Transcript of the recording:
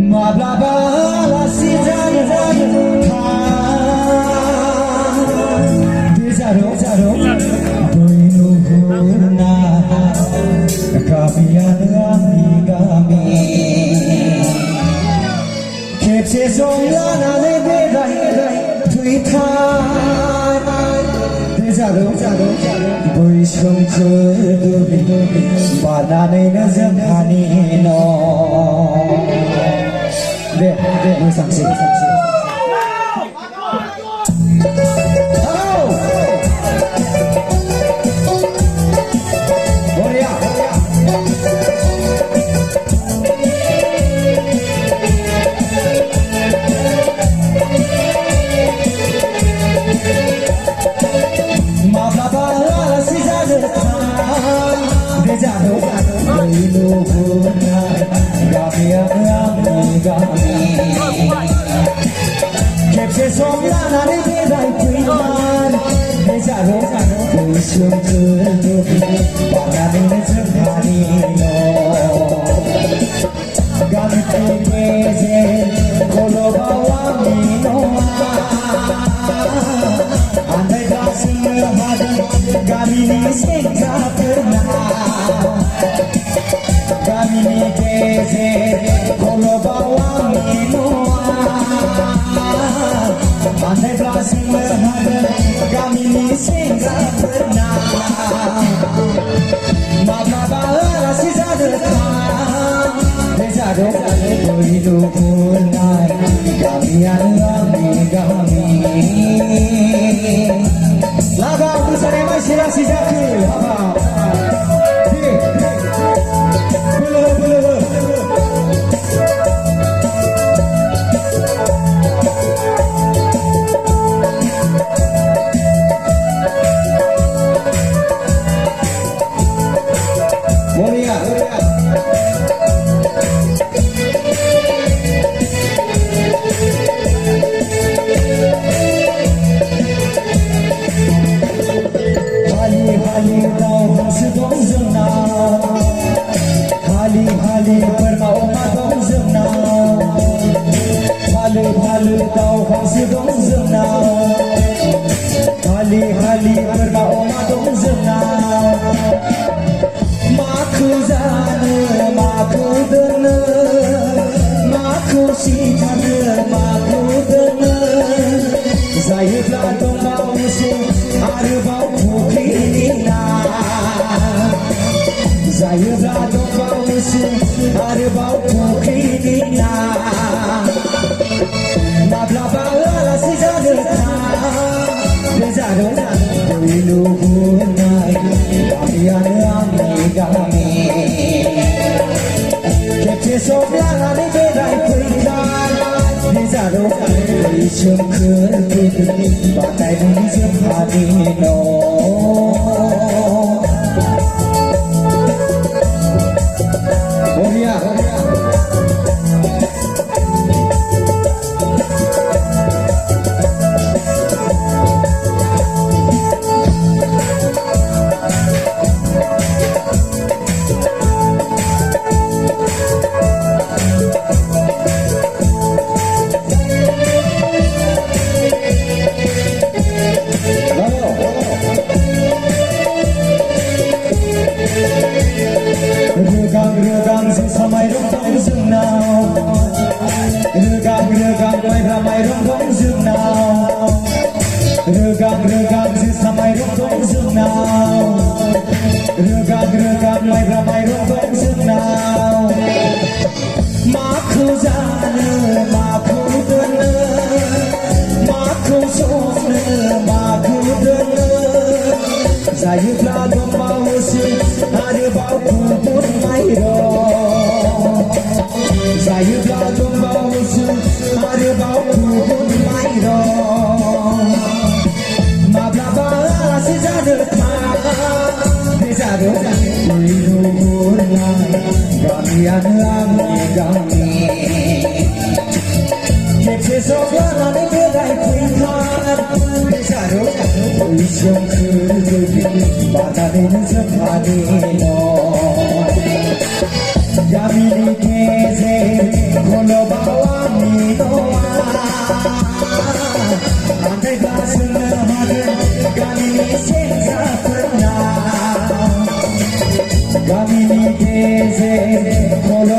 Mablabala si jan tha Dezaro Doinu huna Kabiyan gami Kepse somla na le bedai thui tha Dezaro Boi somche dubi Banane na zamhani no Dek, saksi. Halo. Boria. Mablabala si jadatan, dejado, doinu guna, gami. Kepse somla nare bedai tuiman Dezaro Doi somche dubi Banane zamhani no Gami tugeze Kolo bawami no Andai dasim hadan Gami ni sengka perna Gami ni geze Kolo bawami no Andai dasim hadan Gami ni sengka perna Mablabala si jadatan Dezaro Doinu huna Kabiyan gami Laga bersama masyarakat si Zakir Hali bermau madong zemnau Hali tau khasi dong zemnau Hali bermau madong zemnau Maku zane, maku dene Maku sitane, maku dene Zayıflar dong bau musim Arbau pukinina Zayıflar dong bau musim Arbau pukinina Mablabala si jadatan Dezaro Doinu huna Kabiyan gami Kepse somla nare bedai tuiman Dezaro Doi somche dubi Banane zamhani no Boria. Regang si samai rong zemnau Regang mai rong zemnau Regang si samai rong zemnau Regang mai rong zemnau Maku zane, maku dene Maku somne, maku dene Zayıflar dong bau musim Arbau pukinina Zayıflar dong bau musim Arbau pukinina Mablabala si jadatan Dezaro Doinu huna Kabiyan gami Kepse somla nare bedai tuiman Dezaro Doi somche dubi Banane zamhani no Gami ni geze Kolo দিতেছে বলো